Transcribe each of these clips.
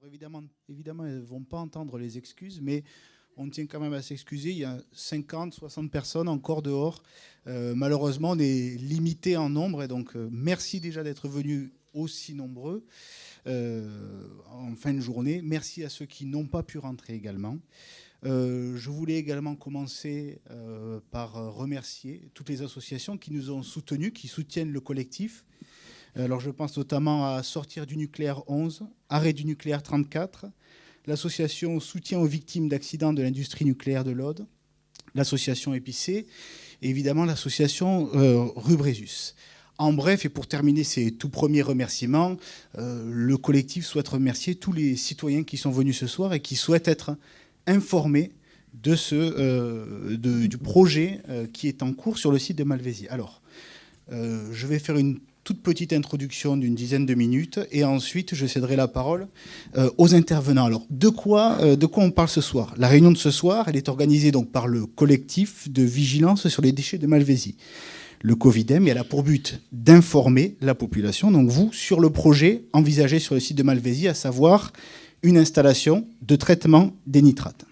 Alors évidemment, elles ne vont pas entendre les excuses, mais on tient quand même à s'excuser. Il y a 50, 60 personnes encore dehors. Malheureusement, on est limité en nombre. Et donc, merci déjà d'être venus aussi nombreux en fin de journée. Merci à ceux qui n'ont pas pu rentrer également. Je voulais également commencer par remercier toutes les associations qui nous ont soutenus, qui soutiennent le collectif. Alors je pense notamment à Sortir du nucléaire 11, Arrêt du nucléaire 34, l'association Soutien aux victimes d'accidents de l'industrie nucléaire de l'Aude, l'association Épicé et évidemment l'association Rubrésus. En bref, et pour terminer ces tout premiers remerciements, le collectif souhaite remercier tous les citoyens qui sont venus ce soir et qui souhaitent être informés de du projet qui est en cours sur le site de Malvézy. Alors, je vais faire une toute petite introduction d'une dizaine de minutes et ensuite je céderai la parole aux intervenants. Alors, de quoi on parle ce soir? La réunion de ce soir, elle est organisée donc par le collectif de vigilance sur les déchets de Malvézy, le COVIDEM, et elle a pour but d'informer la population, donc vous, sur le projet envisagé sur le site de Malvézy, à savoir une installation de traitement des nitrates.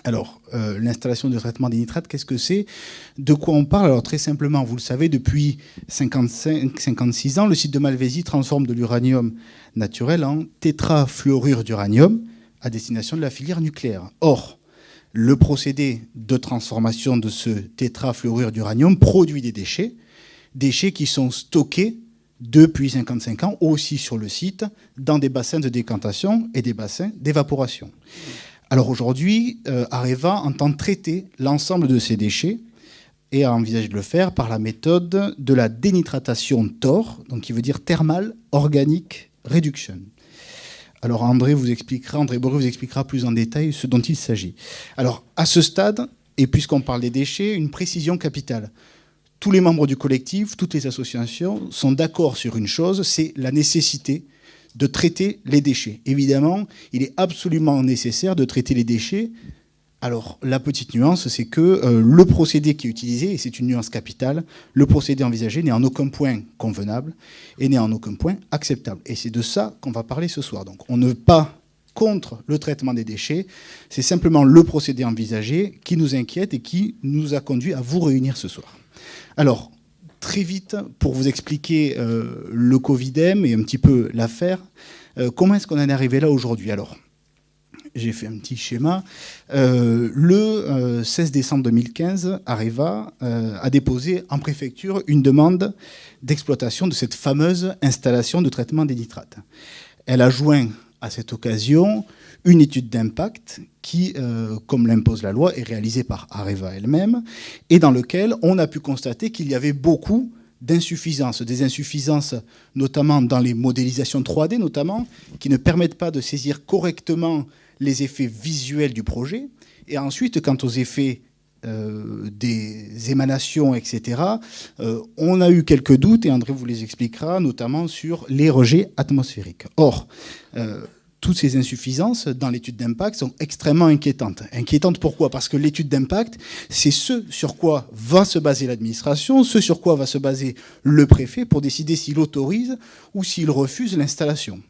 Alors, l'installation de traitement des nitrates, qu'est-ce que c'est? De quoi on parle? Alors, très simplement, vous le savez, depuis 55-56 ans, le site de Malvézy transforme de l'uranium naturel en tétrafluorure d'uranium à destination de la filière nucléaire. Or, le procédé de transformation de ce tétrafluorure d'uranium produit des déchets qui sont stockés depuis 55 ans, aussi sur le site, dans des bassins de décantation et des bassins d'évaporation. Alors aujourd'hui, Areva entend traiter l'ensemble de ces déchets et a envisagé de le faire par la méthode de la dénitratation TOR, donc qui veut dire Thermal Organic Reduction. Alors André Bourré vous expliquera plus en détail ce dont il s'agit. Alors à ce stade, et puisqu'on parle des déchets, une précision capitale. Tous les membres du collectif, toutes les associations sont d'accord sur une chose, c'est la nécessité de traiter les déchets. Évidemment, il est absolument nécessaire de traiter les déchets. Alors, la petite nuance, c'est que le procédé qui est utilisé, et c'est une nuance capitale, le procédé envisagé n'est en aucun point convenable et n'est en aucun point acceptable. Et c'est de ça qu'on va parler ce soir. Donc, on n'est pas contre le traitement des déchets, c'est simplement le procédé envisagé qui nous inquiète et qui nous a conduit à vous réunir ce soir. Alors, très vite, pour vous expliquer le COVIDEM et un petit peu l'affaire, comment est-ce qu'on en est arrivé là aujourd'hui? Alors, j'ai fait un petit schéma. Le 16 décembre 2015, Areva a déposé en préfecture une demande d'exploitation de cette fameuse installation de traitement des nitrates. Elle a joint à cette occasion une étude d'impact qui, comme l'impose la loi, est réalisée par Areva elle-même et dans lequel on a pu constater qu'il y avait beaucoup d'insuffisances, des insuffisances notamment dans les modélisations 3D notamment, qui ne permettent pas de saisir correctement les effets visuels du projet. Et ensuite, quant aux effets des émanations, etc., on a eu quelques doutes, et André vous les expliquera, notamment sur les rejets atmosphériques. Or, toutes ces insuffisances dans l'étude d'impact sont extrêmement inquiétantes. Inquiétantes pourquoi? Parce que l'étude d'impact, c'est ce sur quoi va se baser l'administration, ce sur quoi va se baser le préfet pour décider s'il autorise ou s'il refuse l'installation.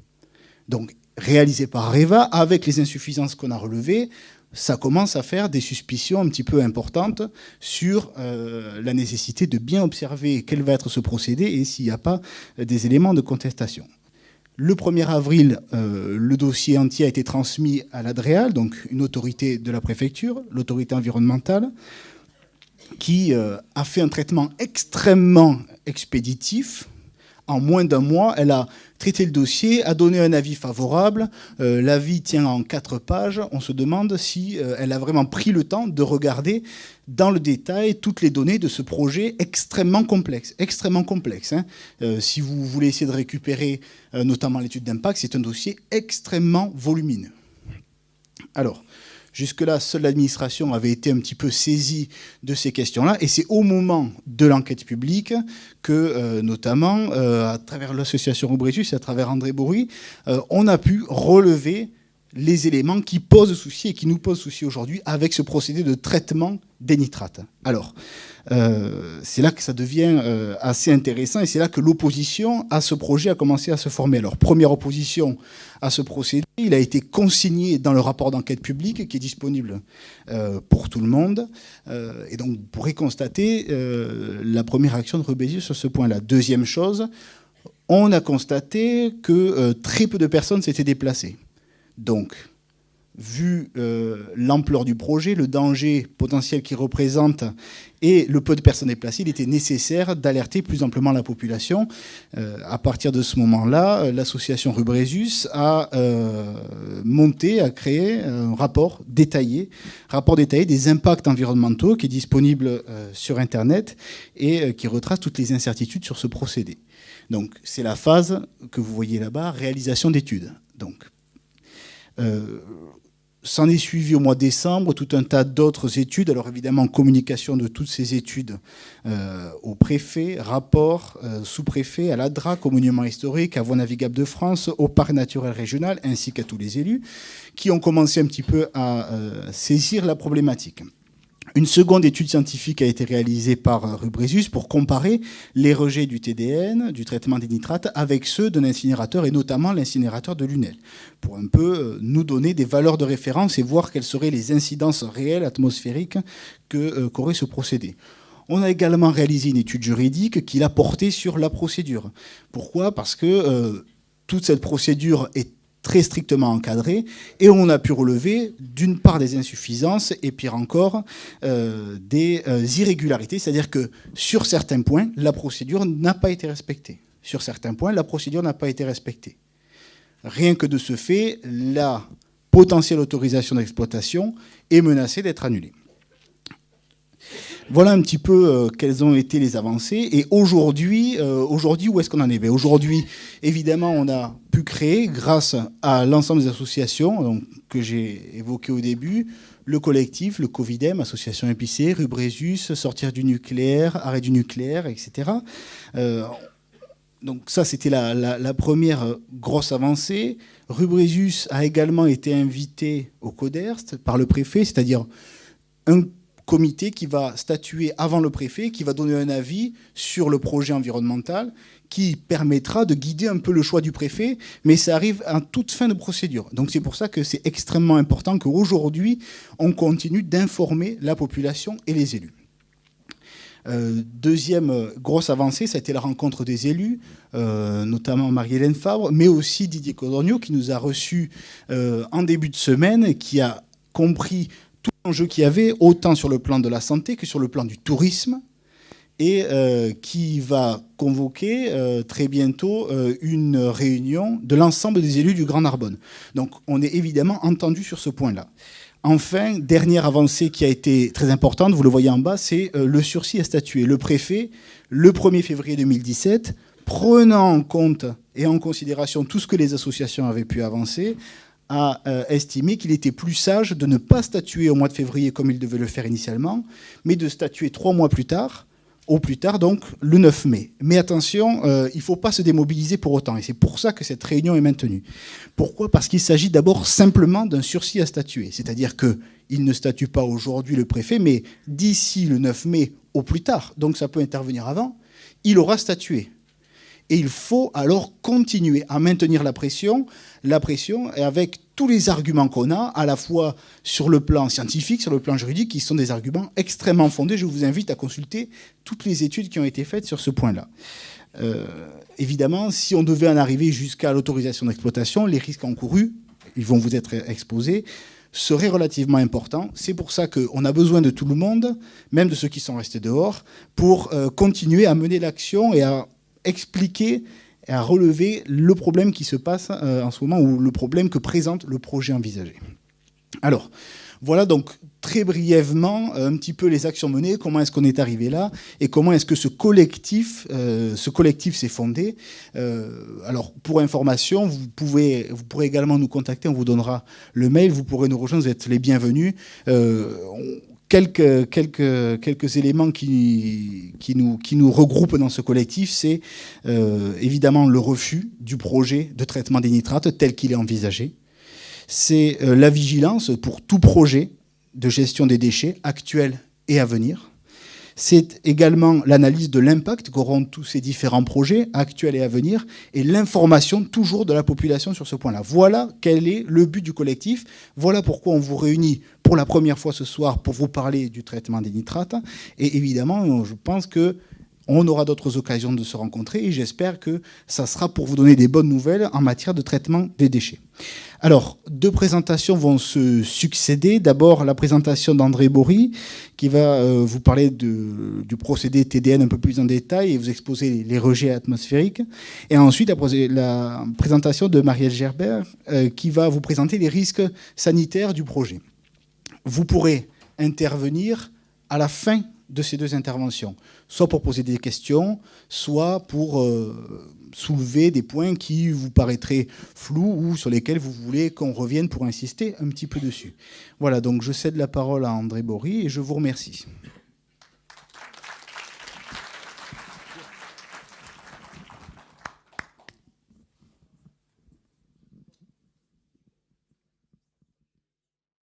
Donc, réalisé par Areva, avec les insuffisances qu'on a relevées, ça commence à faire des suspicions un petit peu importantes sur la nécessité de bien observer quel va être ce procédé et s'il n'y a pas des éléments de contestation. Le 1er avril, le dossier entier a été transmis à l'ADREAL, donc une autorité de la préfecture, l'autorité environnementale, qui a fait un traitement extrêmement expéditif. En moins d'un mois, elle a traité le dossier, a donné un avis favorable. L'avis tient en 4 pages. On se demande si elle a vraiment pris le temps de regarder dans le détail toutes les données de ce projet extrêmement complexe. Extrêmement complexe. Si vous voulez essayer de récupérer notamment l'étude d'impact, c'est un dossier extrêmement volumineux. Alors, jusque-là, seule l'administration avait été un petit peu saisie de ces questions-là. Et c'est au moment de l'enquête publique que, notamment, à travers l'association Rubrésus et à travers André Bourré, on a pu relever les éléments qui posent souci et qui nous posent souci aujourd'hui avec ce procédé de traitement des nitrates. Alors, c'est là que ça devient assez intéressant et c'est là que l'opposition à ce projet a commencé à se former. Alors, première opposition à ce procédé, il a été consigné dans le rapport d'enquête publique qui est disponible pour tout le monde. Et donc, vous pourrez constater la première action de Rubézius sur ce point-là. Deuxième chose, on a constaté que très peu de personnes s'étaient déplacées. Donc, vu l'ampleur du projet, le danger potentiel qu'il représente et le peu de personnes déplacées, il était nécessaire d'alerter plus amplement la population. À partir de ce moment-là, l'association Rubrésius a créé un rapport détaillé des impacts environnementaux qui est disponible sur Internet et qui retrace toutes les incertitudes sur ce procédé. Donc, c'est la phase que vous voyez là-bas, réalisation d'études. Donc, s'en est suivi au mois de décembre tout un tas d'autres études. Alors évidemment, communication de toutes ces études au préfet, rapport sous-préfet, à l'ADRAC, au monument historique, à Voies navigables de France, au parc naturel régional, ainsi qu'à tous les élus, qui ont commencé un petit peu à saisir la problématique. Une seconde étude scientifique a été réalisée par Rubrésius pour comparer les rejets du TDN, du traitement des nitrates, avec ceux d'un incinérateur, et notamment l'incinérateur de Lunel, pour un peu nous donner des valeurs de référence et voir quelles seraient les incidences réelles atmosphériques qu'aurait ce procédé. On a également réalisé une étude juridique qui l'a portée sur la procédure. Pourquoi ? Parce que toute cette procédure est très strictement encadré, et on a pu relever d'une part des insuffisances et pire encore des irrégularités, c'est-à-dire que sur certains points, la procédure n'a pas été respectée. Sur certains points, la procédure n'a pas été respectée. Rien que de ce fait, la potentielle autorisation d'exploitation est menacée d'être annulée. Voilà un petit peu quelles ont été les avancées. Et aujourd'hui, où est-ce qu'on en est ? Aujourd'hui, évidemment, on a pu créer, grâce à l'ensemble des associations donc, que j'ai évoquées au début, le collectif, le Covidem, Association Épicée, Rubrésius, Sortir du nucléaire, Arrêt du nucléaire, etc. Donc ça, c'était la première grosse avancée. Rubrésius a également été invité au CODERST par le préfet, c'est-à-dire un comité qui va statuer avant le préfet, qui va donner un avis sur le projet environnemental, qui permettra de guider un peu le choix du préfet, mais ça arrive en toute fin de procédure. Donc c'est pour ça que c'est extrêmement important qu'aujourd'hui, on continue d'informer la population et les élus. Deuxième grosse avancée, ça a été la rencontre des élus, notamment Marie-Hélène Fabre, mais aussi Didier Codorniou, qui nous a reçus en début de semaine, qui a compris tout l'enjeu qu'il y avait, autant sur le plan de la santé que sur le plan du tourisme, et qui va convoquer très bientôt une réunion de l'ensemble des élus du Grand Narbonne. Donc on est évidemment entendu sur ce point-là. Enfin, dernière avancée qui a été très importante, vous le voyez en bas, c'est le sursis à statuer. Le préfet, le 1er février 2017, prenant en compte et en considération tout ce que les associations avaient pu avancer, a estimé qu'il était plus sage de ne pas statuer au mois de février comme il devait le faire initialement, mais de statuer 3 mois plus tard, au plus tard donc le 9 mai. Mais attention, il ne faut pas se démobiliser pour autant, et c'est pour ça que cette réunion est maintenue. Pourquoi ? Parce qu'il s'agit d'abord simplement d'un sursis à statuer, c'est-à-dire qu'il ne statue pas aujourd'hui le préfet, mais d'ici le 9 mai au plus tard, donc ça peut intervenir avant, il aura statué. Et il faut alors continuer à maintenir la pression et avec tous les arguments qu'on a, à la fois sur le plan scientifique, sur le plan juridique, qui sont des arguments extrêmement fondés. Je vous invite à consulter toutes les études qui ont été faites sur ce point-là. Évidemment, si on devait en arriver jusqu'à l'autorisation d'exploitation, les risques encourus, ils vont vous être exposés, seraient relativement importants. C'est pour ça qu'on a besoin de tout le monde, même de ceux qui sont restés dehors, pour continuer à mener l'action et à expliquer et à relever le problème qui se passe en ce moment, ou le problème que présente le projet envisagé. Alors, voilà donc très brièvement un petit peu les actions menées, comment est-ce qu'on est arrivé là, et comment est-ce que ce collectif s'est fondé. Alors, pour information, vous pourrez également nous contacter, on vous donnera le mail, vous pourrez nous rejoindre, vous êtes les bienvenus. Quelques éléments qui nous regroupent dans ce collectif, c'est évidemment le refus du projet de traitement des nitrates tel qu'il est envisagé. C'est la vigilance pour tout projet de gestion des déchets actuel et à venir. C'est également l'analyse de l'impact qu'auront tous ces différents projets actuels et à venir et l'information toujours de la population sur ce point-là. Voilà quel est le but du collectif. Voilà pourquoi on vous réunit pour la première fois ce soir pour vous parler du traitement des nitrates. Et évidemment, je pense qu'on aura d'autres occasions de se rencontrer et j'espère que ça sera pour vous donner des bonnes nouvelles en matière de traitement des déchets. Alors, 2 présentations vont se succéder. D'abord, la présentation d'André Bory, qui va vous parler du procédé TDN un peu plus en détail et vous exposer les rejets atmosphériques. Et ensuite, la présentation de Marielle Gerber, qui va vous présenter les risques sanitaires du projet. Vous pourrez intervenir à la fin de ces 2 interventions, soit pour poser des questions, soit pour soulever des points qui vous paraîtraient flous ou sur lesquels vous voulez qu'on revienne pour insister un petit peu dessus. Voilà, donc je cède la parole à André Bory et je vous remercie.